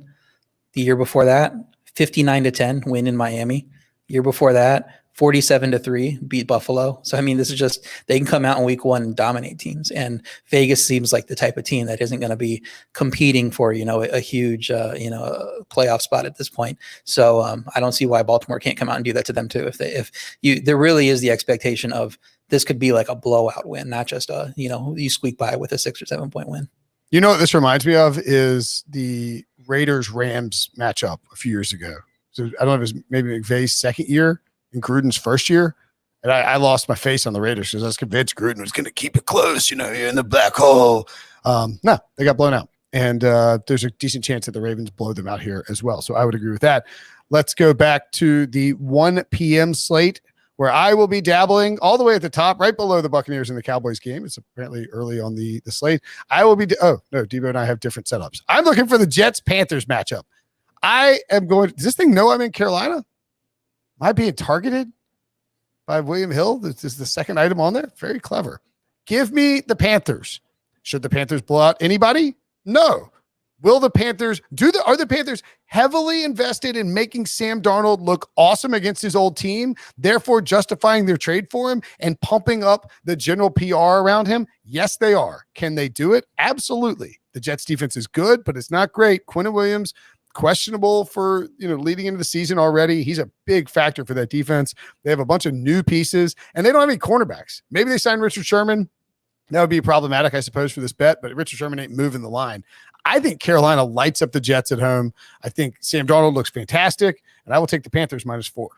The year before that, 59-10 win in Miami. Year before that, 47-3, beat Buffalo. So, I mean, this is just, they can come out in week 1 and dominate teams. And Vegas seems like the type of team that isn't going to be competing for, a huge, playoff spot at this point. So I don't see why Baltimore can't come out and do that to them too. There really is the expectation of this could be like a blowout win, not just you squeak by with a 6 or 7 point win. You know what this reminds me of is the Raiders-Rams matchup a few years ago. So I don't know if it was maybe McVay's second year and Gruden's first year. And I lost my face on the Raiders because I was convinced Gruden was going to keep it close. You're in the black hole. No, they got blown out. And there's a decent chance that the Ravens blow them out here as well. So I would agree with that. Let's go back to the 1 p.m. slate where I will be dabbling all the way at the top, right below the Buccaneers and the Cowboys game. It's apparently early on the slate. I will be – oh, no, Debo and I have different setups. I'm looking for the Jets-Panthers matchup. I am going – does this thing know I'm in Carolina? Am I being targeted by William Hill? This is the second item on there. Very clever. Give me the Panthers. Should the Panthers blow out anybody? No. Will the Panthers are the Panthers heavily invested in making Sam Darnold look awesome against his old team, therefore justifying their trade for him and pumping up the general PR around him? Yes, they are. Can they do it? Absolutely. The Jets defense is good, but it's not great. Quinnen Williams, questionable for leading into the season already. He's a big factor for that defense. They have a bunch of new pieces and they don't have any cornerbacks. Maybe they sign Richard Sherman. That would be problematic, I suppose, for this bet, but Richard Sherman ain't moving the line. I think Carolina lights up the Jets at home. I think Sam Darnold looks fantastic, and I will take the Panthers -4.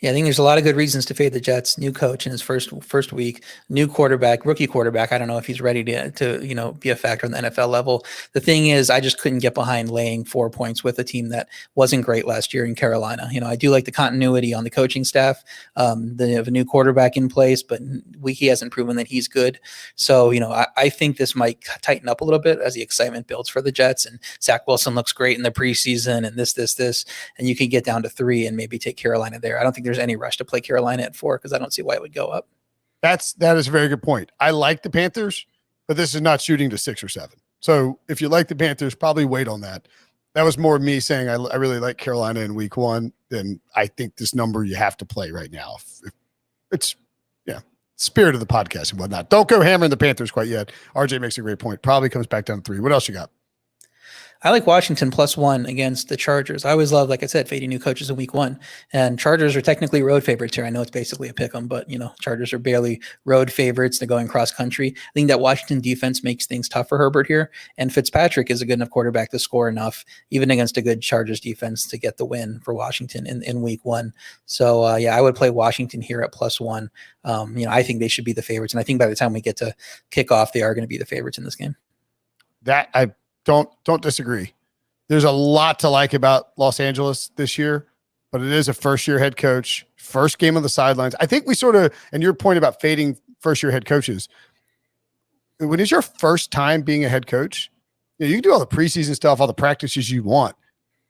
Yeah, I think there's a lot of good reasons to fade the Jets. New coach in his first week, new quarterback, rookie quarterback. I don't know if he's ready to be a factor on the NFL level. The thing is, I just couldn't get behind laying 4 points with a team that wasn't great last year in Carolina. I do like the continuity on the coaching staff. They have a new quarterback in place, but he hasn't proven that he's good. So, I think this might tighten up a little bit as the excitement builds for the Jets. And Zach Wilson looks great in the preseason, and this, and you can get down to 3 and maybe take Carolina there. I don't think there's any rush to play Carolina at 4 because I don't see why it would go up. That is a very good point. I like the Panthers, but this is not shooting to 6 or 7. So if you like the Panthers, probably wait on that. That was more me saying I really like Carolina in week 1. Then I think this number you have to play right now. It's spirit of the podcast and whatnot. Don't go hammering the Panthers quite yet. RJ makes a great point. Probably comes back down to 3. What else you got? I like Washington +1 against the Chargers. I always love, like I said, fading new coaches in week 1. And Chargers are technically road favorites here. I know it's basically a pick 'em, but Chargers are barely road favorites. They're going cross country. I think that Washington defense makes things tough for Herbert here. And Fitzpatrick is a good enough quarterback to score enough, even against a good Chargers defense, to get the win for Washington in week 1. So I would play Washington here at +1. I think they should be the favorites. And I think by the time we get to kickoff, they are going to be the favorites in this game. That I don't disagree. There's a lot to like about Los Angeles this year, but it is a first-year head coach, first game on the sidelines. I think we sort of, and your point about fading first-year head coaches, when it's your first time being a head coach, you can do all the preseason stuff, all the practices you want.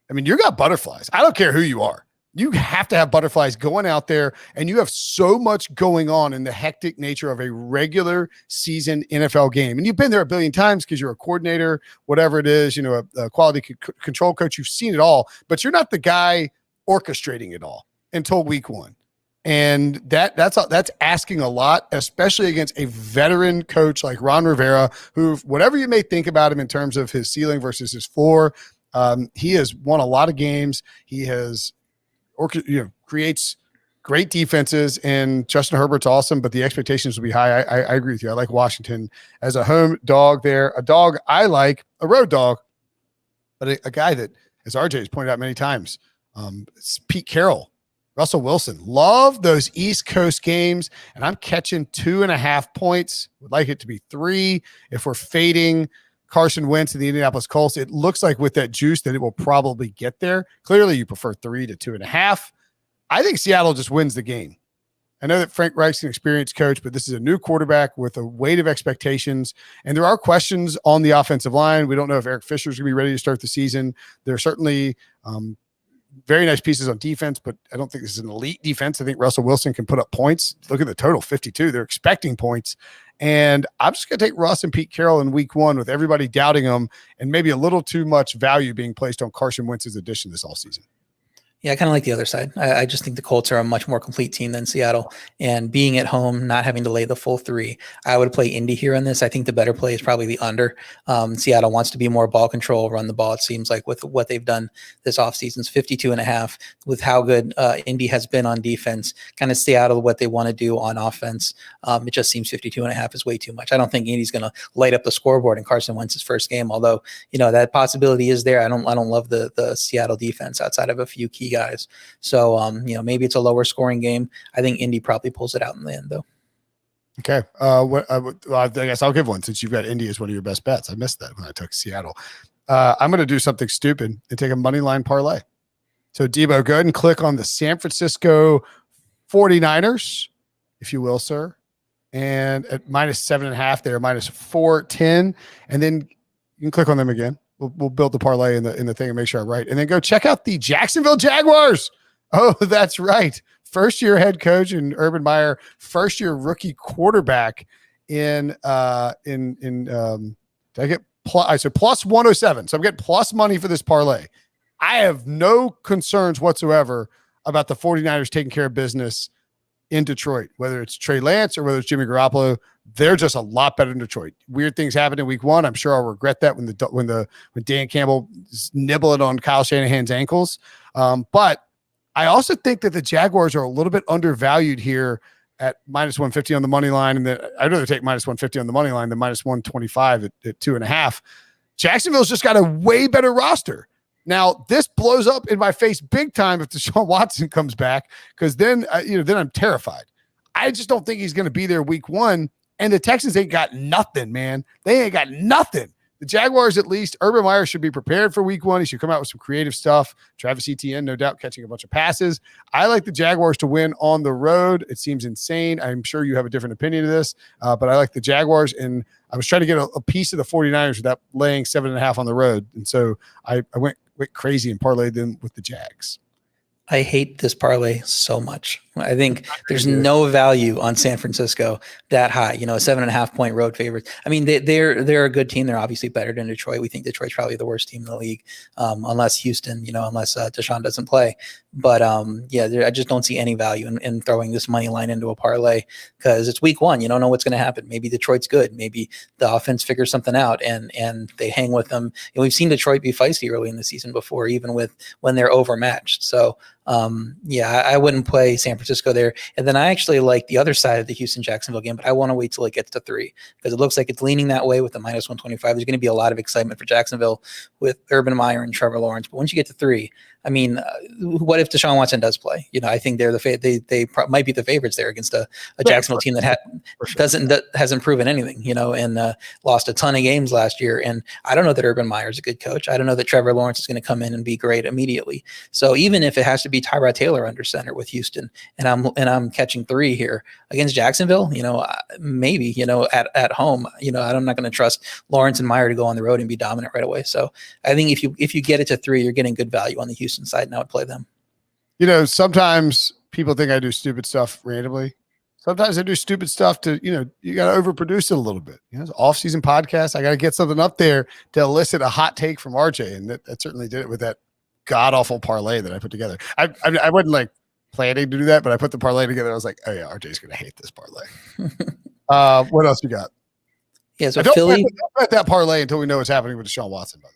I mean, you got butterflies. I don't care who you are. You have to have butterflies going out there, and you have so much going on in the hectic nature of a regular season NFL game. And you've been there a billion times because you're a coordinator, whatever it is, a quality control coach. You've seen it all, but you're not the guy orchestrating it all until week 1. And that's asking a lot, especially against a veteran coach like Ron Rivera, who, whatever you may think about him in terms of his ceiling versus his floor, he has won a lot of games. He has creates great defenses, and Justin Herbert's awesome, but the expectations will be high. I agree with you. I like Washington as a home dog there. A dog I like, a road dog, but a guy that, as RJ has pointed out many times, it's Pete Carroll, Russell Wilson. Love those East Coast games, and I'm catching 2.5 points. Would like it to be 3 if we're fading Carson Wentz and the Indianapolis Colts. It looks like with that juice that it will probably get there. Clearly, you prefer 3 to 2.5. I think Seattle just wins the game. I know that Frank Reich's an experienced coach, but this is a new quarterback with a weight of expectations, and there are questions on the offensive line. We don't know if Eric Fisher's going to be ready to start the season. There are certainly very nice pieces on defense, but I don't think this is an elite defense. I think Russell Wilson can put up points. Look at the total, 52. They're expecting points. And I'm just going to take Russ and Pete Carroll in week 1 with everybody doubting them and maybe a little too much value being placed on Carson Wentz's addition this all season. Yeah, I kind of like the other side. I just think the Colts are a much more complete team than Seattle. And being at home, not having to lay the full 3, I would play Indy here on this. I think the better play is probably the under. Seattle wants to be more ball control, run the ball, it seems like, with what they've done this offseason. It's 52.5 with how good Indy has been on defense. Kind of stay out of what they want to do on offense. It just seems 52.5 is way too much. I don't think Indy's going to light up the scoreboard in Carson Wentz's first game, although, that possibility is there. I don't love the Seattle defense outside of a few key guys. So, maybe it's a lower scoring game. I think Indy probably pulls it out in the end, though. Okay. I guess I'll give one since you've got Indy as one of your best bets. I missed that when I took Seattle. I'm going to do something stupid and take a money line parlay. So, Debo, go ahead and click on the San Francisco 49ers, if you will, sir. And at -7.5, they're -410. And then you can click on them again. We'll build the parlay in the thing and make sure I'm right. And then go check out the Jacksonville Jaguars. Oh, that's right. First year head coach and Urban Meyer, first year rookie quarterback did I get I said plus 107. So I'm getting plus money for this parlay. I have no concerns whatsoever about the 49ers taking care of business in Detroit, whether it's Trey Lance or whether it's Jimmy Garoppolo. They're just a lot better than Detroit. Weird things happened in week 1. I'm sure I'll regret that when Dan Campbell is nibbling on Kyle Shanahan's ankles. But I also think that the Jaguars are a little bit undervalued here at -150 on the money line. And I'd rather take -150 on the money line than -125 at 2.5. Jacksonville's just got a way better roster. Now, this blows up in my face big time if Deshaun Watson comes back, because then I'm terrified. I just don't think he's going to be there week 1. And the Texans ain't got nothing, man. They ain't got nothing. The Jaguars, at least, Urban Meyer should be prepared for week 1. He should come out with some creative stuff. Travis Etienne, no doubt, catching a bunch of passes. I like the Jaguars to win on the road. It seems insane. I'm sure you have a different opinion of this, but I like the Jaguars. And I was trying to get a piece of the 49ers without laying 7.5 on the road. And so I went crazy and parlayed them with the Jags. I hate this parlay so much. I think there's no value on San Francisco that high, a 7.5 point road favorite. I mean, they're a good team. They're obviously better than Detroit. We think Detroit's probably the worst team in the league, unless Houston, unless Deshaun doesn't play. But I just don't see any value in throwing this money line into a parlay, because it's week 1. You don't know what's going to happen. Maybe Detroit's good. Maybe the offense figures something out and they hang with them. And we've seen Detroit be feisty early in the season before, even when they're overmatched. So I wouldn't play San Francisco there. And then I actually like the other side of the Houston-Jacksonville game, but I want to wait till it gets to 3, because it looks like it's leaning that way with the -125. There's going to be a lot of excitement for Jacksonville with Urban Meyer and Trevor Lawrence. But once you get to 3, I mean, what if Deshaun Watson does play? I think they're they might be the favorites there against a Jacksonville team that hasn't proven anything, and lost a ton of games last year. And I don't know that Urban Meyer is a good coach. I don't know that Trevor Lawrence is going to come in and be great immediately. So even if it has to be Tyrod Taylor under center with Houston, and I'm catching 3 here against Jacksonville, maybe, at home, I'm not going to trust Lawrence and Meyer to go on the road and be dominant right away. So I think if you get it to 3, you're getting good value on the Houston side, and I would play them. Sometimes people think I do stupid stuff randomly. Sometimes I do stupid stuff to, you got to overproduce it a little bit. It's an off-season podcast. I got to get something up there to elicit a hot take from RJ, and that certainly did it with that god-awful parlay that I put together. I wasn't like planning to do that, but I put the parlay together. I was like, oh yeah, RJ's going to hate this parlay. What else you got? Yeah, so don't Philly. bet that parlay until we know what's happening with Deshaun Watson, by the way.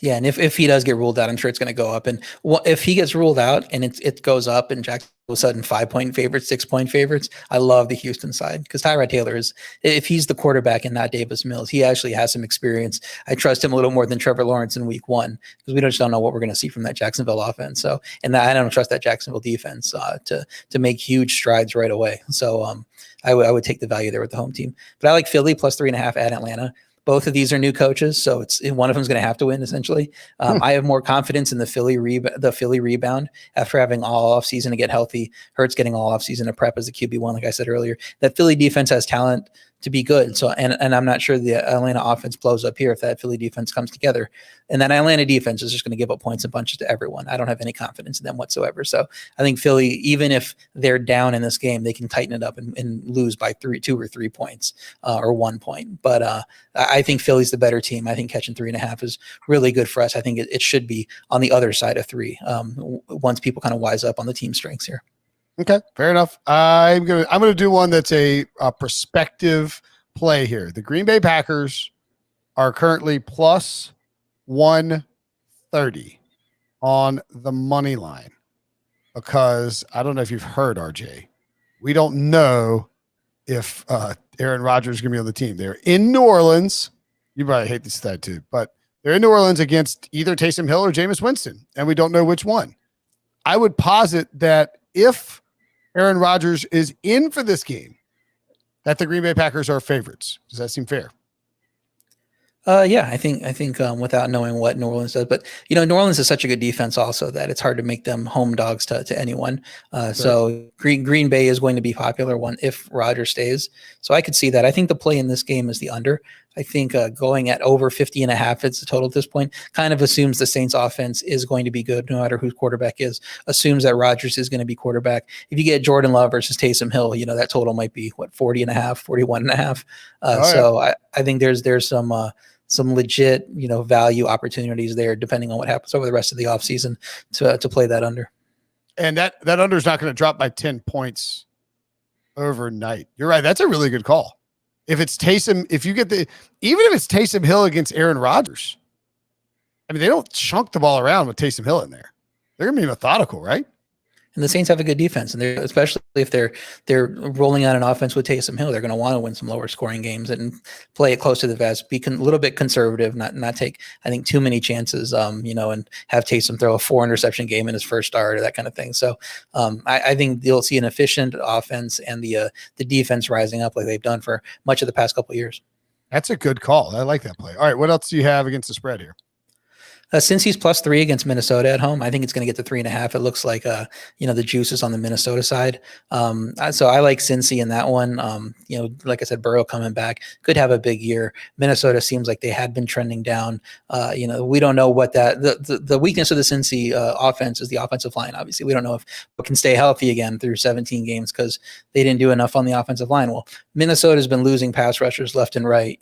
Yeah, and if he does get ruled out, I'm sure it's going to go up. And if he gets ruled out and it goes up and Jacksonville all of a sudden 5-point favorites, 6-point favorites, I love the Houston side, because Tyrod Taylor if he's the quarterback and not Davis Mills, he actually has some experience. I trust him a little more than Trevor Lawrence in week 1, because we just don't know what we're going to see from that Jacksonville offense. So, and I don't trust that Jacksonville defense to make huge strides right away. So I would take the value there with the home team. But I like Philly plus 3.5 at Atlanta. Both of these are new coaches, so one of them is going to have to win essentially. I have more confidence in the Philly rebound after having all offseason to get healthy. Hurts getting all offseason to prep as a QB1, like I said earlier. That Philly defense has talent, to be good. So, and I'm not sure the Atlanta offense blows up here if that Philly defense comes together. And that Atlanta defense is just going to give up points and bunches to everyone. I don't have any confidence in them whatsoever. So I think Philly, even if they're down in this game, they can tighten it up and lose by 2 or 3 points or 1 point. But I think Philly's the better team. I think catching 3.5 is really good for us. I think it should be on the other side of 3 once people kind of wise up on the team strengths here. Okay, fair enough. I'm gonna do one that's a prospective play here. The Green Bay Packers are currently plus 130 on the money line because I don't know if you've heard, RJ. We don't know if Aaron Rodgers is going to be on the team. They're in New Orleans. You probably hate this stat too, but they're in New Orleans against either Taysom Hill or Jameis Winston, and we don't know which one. I would posit that if Aaron Rodgers is in for this game, that the Green Bay Packers are favorites. Does that seem fair? Yeah, I think without knowing what New Orleans does, but New Orleans is such a good defense also that it's hard to make them home dogs to anyone. So Green Bay is going to be popular one if Rodgers stays. So I could see that. I think the play in this game is the under. I think going at over 50.5, it's the total at this point, kind of assumes the Saints offense is going to be good no matter who quarterback is, assumes that Rodgers is going to be quarterback. If you get Jordan Love versus Taysom Hill, that total might be 40.5, 41.5. So I think there's some legit, value opportunities there, depending on what happens over the rest of the offseason to play that under. And that under is not going to drop by 10 points overnight. You're right. That's a really good call. If it's Taysom, even if it's Taysom Hill against Aaron Rodgers, I mean, they don't chunk the ball around with Taysom Hill in there. They're going to be methodical, right? And the Saints have a good defense, and especially if they're rolling out an offense with Taysom Hill, they're going to want to win some lower scoring games and play it close to the vest. Be a little bit conservative, not take too many chances, and have Taysom throw a 4 interception game in his first start or that kind of thing. So I think you'll see an efficient offense and the defense rising up like they've done for much of the past couple of years. That's a good call. I like that play. All right, what else do you have against the spread here? Since he's plus 3 against Minnesota at home, I think it's going to get to 3.5. It looks like, the juice is on the Minnesota side. So I like Cincy in that one. Like I said, Burrow coming back could have a big year. Minnesota seems like they had been trending down. We don't know what the weakness of the Cincy offense is the offensive line. Obviously, we don't know if it can stay healthy again through 17 games because they didn't do enough on the offensive line. Well, Minnesota's been losing pass rushers left and right,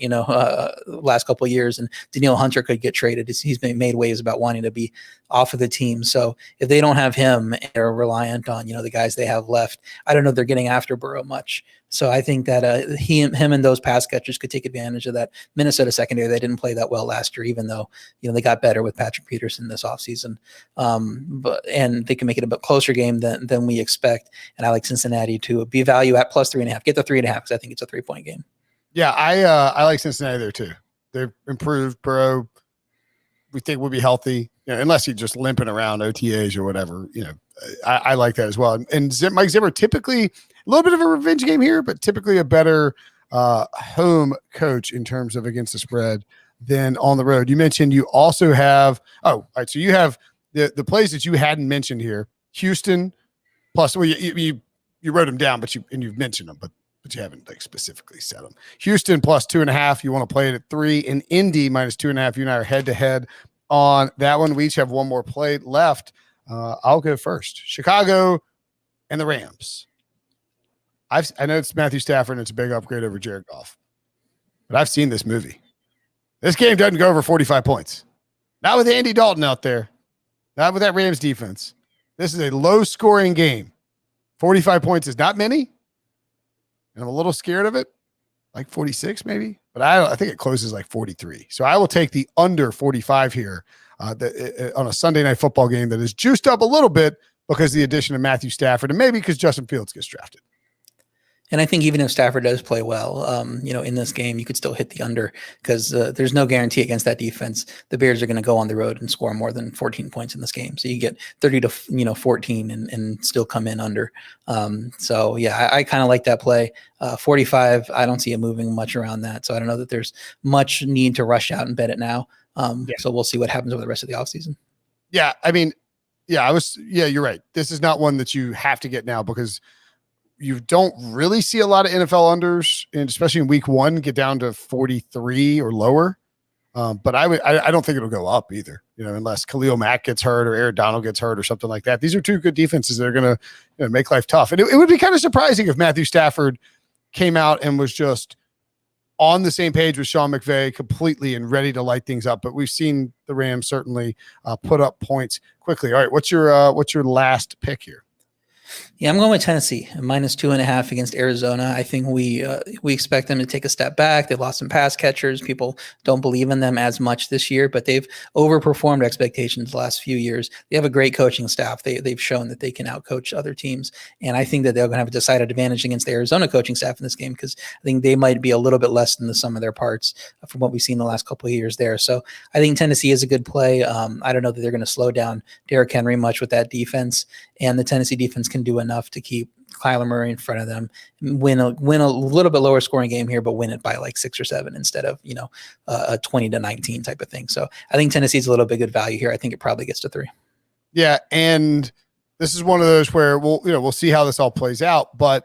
last couple of years, and Danielle Hunter could get traded. He's been made ways about wanting to be off of the team. So if they don't have him, they're reliant on, the guys they have left. I don't know if they're getting after Burrow much. So I think that him and those pass catchers could take advantage of that Minnesota secondary. They didn't play that well last year, even though, they got better with Patrick Peterson this offseason. And they can make it a bit closer game than we expect. And I like Cincinnati to be value at plus 3.5. Get the 3.5 because I think it's a 3-point game. Yeah, I like Cincinnati there too. They've improved. Burrow, we think will be healthy, unless he's just limping around OTAs or whatever. I like that as well. And Mike Zimmer, typically a little bit of a revenge game here, but typically a better home coach in terms of against the spread than on the road. You mentioned you also have, all right, so you have the plays that you hadn't mentioned here. Houston plus, well, you wrote them down, but you've mentioned them, but you haven't specifically said them. Houston plus 2.5. You want to play it at 3, and Indy minus 2.5. You and I are head to head on that one. We each have one more play left. I'll go first. Chicago and the Rams. I know it's Matthew Stafford and it's a big upgrade over Jared Goff, but I've seen this movie. This game doesn't go over 45 points. Not with Andy Dalton out there. Not with that Rams defense. This is a low scoring game. 45 points is not many. And I'm a little scared of it, like 46 maybe, but I think it closes like 43. So I will take the under 45 here on a Sunday night football game that is juiced up a little bit because of the addition of Matthew Stafford and maybe because Justin Fields gets drafted. And I think even if Stafford does play well, in this game, you could still hit the under because there's no guarantee against that defense. The Bears are going to go on the road and score more than 14 points in this game. So you get 30 to 14 and still come in under. So yeah, I kind of like that play. 45, I don't see it moving much around that. So I don't know that there's much need to rush out and bet it now. So we'll see what happens over the rest of the offseason. Yeah, I mean, you're right. This is not one that you have to get now because you don't really see a lot of NFL unders, and especially in week 1, get down to 43 or lower. But I don't think it'll go up either, unless Khalil Mack gets hurt or Aaron Donald gets hurt or something like that. These are 2 good defenses that are going to make life tough. And it would be kind of surprising if Matthew Stafford came out and was just on the same page with Sean McVay completely and ready to light things up. But we've seen the Rams certainly put up points quickly. All right, what's your last pick here? Yeah, I'm going with Tennessee, -2.5 against Arizona. I think we expect them to take a step back. They've lost some pass catchers. People don't believe in them as much this year, but they've overperformed expectations the last few years. They have a great coaching staff. They've shown that they can outcoach other teams, and I think that they're going to have a decided advantage against the Arizona coaching staff in this game because I think they might be a little bit less than the sum of their parts from what we've seen the last couple of years there. So I think Tennessee is a good play. I don't know that they're going to slow down Derrick Henry much with that defense, and the Tennessee defense can do enough to keep Kyler Murray in front of them, win a little bit lower scoring game here, but win it by like 6 or 7 instead of, a 20-19 type of thing. So I think Tennessee's a little bit good value here. I think it probably gets to 3. Yeah. And this is one of those where we'll see how this all plays out. But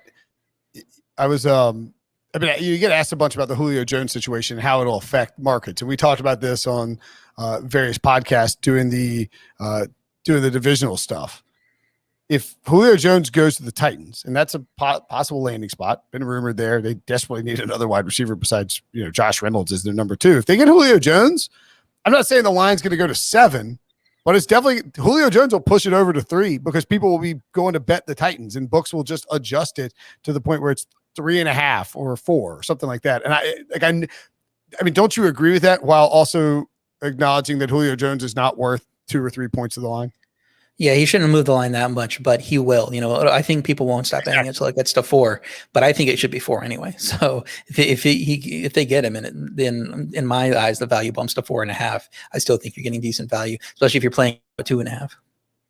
I was, you get asked a bunch about the Julio Jones situation, how it'll affect markets. And we talked about this on various podcasts doing the divisional stuff. If Julio Jones goes to the Titans, and that's a possible landing spot, been rumored there, they desperately need another wide receiver besides, Josh Reynolds is their number 2. If they get Julio Jones, I'm not saying the line's going to go to 7, but it's definitely Julio Jones will push it over to 3 because people will be going to bet the Titans, and books will just adjust it to the point where it's 3.5 or 4 or something like that. And I mean, don't you agree with that while also acknowledging that Julio Jones is not worth 2 or 3 points of the line? Yeah, he shouldn't move the line that much, but he will. I think people won't stop betting it until it gets to 4, but I think it should be 4 anyway. So if they get him in it, then in my eyes, the value bumps to 4.5. I still think you're getting decent value, especially if you're playing a 2.5.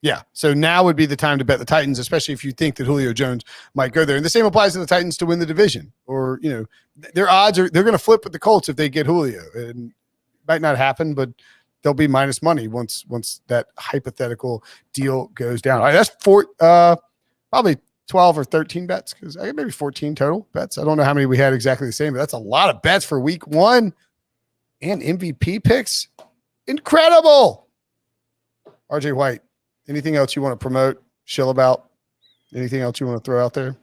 Yeah. So now would be the time to bet the Titans, especially if you think that Julio Jones might go there. And the same applies to the Titans to win the division, or, their odds they're going to flip with the Colts if they get Julio. And it might not happen, but they'll be minus money once that hypothetical deal goes down. All right, that's probably 12 or 13 bets, because I got maybe 14 total bets. I don't know how many we had exactly the same, but that's a lot of bets for week 1 and MVP picks. Incredible. RJ White, anything else you want to promote, shill about? Anything else you want to throw out there?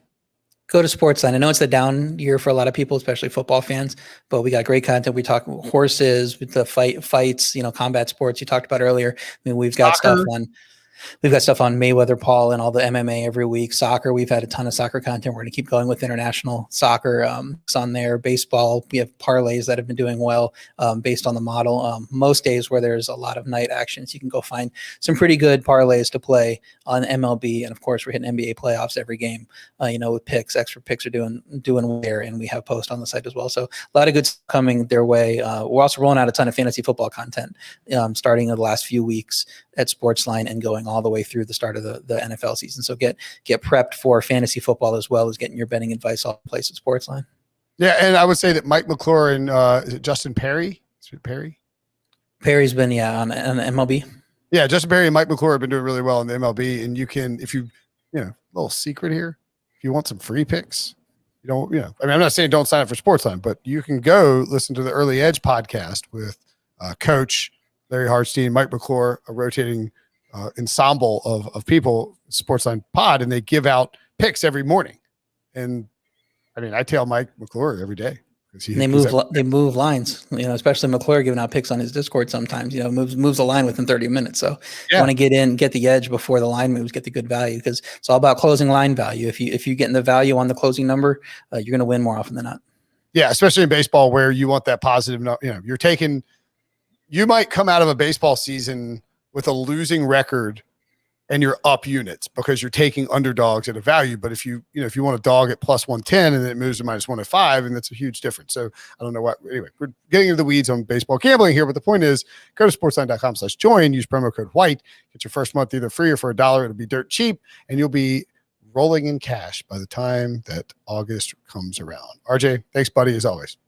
Go to Sportsline. I know it's a down year for a lot of people, especially football fans, but we got great content. We talk horses with the fights, combat sports you talked about earlier. I mean, we've got stuff on Mayweather, Paul, and all the MMA every week. Soccer, we've had a ton of soccer content. We're going to keep going with international soccer. It's on there. Baseball, we have parlays that have been doing well based on the model. Most days where there's a lot of night actions, you can go find some pretty good parlays to play on MLB. And of course, we're hitting NBA playoffs every game, with picks. Extra picks are doing there, and we have posts on the site as well. So a lot of good stuff coming their way. We're also rolling out a ton of fantasy football content starting in the last few weeks at Sportsline and going all the way through the start of the NFL season. So get prepped for fantasy football as well as getting your betting advice all in place at Sportsline. Yeah, and I would say that Mike McClure and is it Justin Perry? Is it Perry? Perry's been on MLB. Yeah, Justin Perry and Mike McClure have been doing really well in the MLB. And you can, if you little secret here, if you want some free picks, I mean, I'm not saying don't sign up for Sportsline, but you can go listen to the Early Edge podcast with Coach Larry Hartstein, Mike McClure, a rotating ensemble of people, Sportsline Pod, and they give out picks every morning. And I mean, I tell Mike McClure every day. They move lines, especially McClure giving out picks on his Discord sometimes, moves a line within 30 minutes. So you want to get in, get the edge before the line moves, get the good value, because it's all about closing line value. If you get in the value on the closing number, you're going to win more often than not. Yeah, especially in baseball where you want that positive, you might come out of a baseball season with a losing record and you're up units because you're taking underdogs at a value. But if you want a dog at plus 110 and then it moves to minus 105, and that's a huge difference. So I don't know what, anyway, we're getting into the weeds on baseball gambling here, but the point is go to sportsline.com/join, use promo code WHITE, get your first month either free or for $1. It'll be dirt cheap, and you'll be rolling in cash by the time that August comes around. RJ, thanks buddy, as always.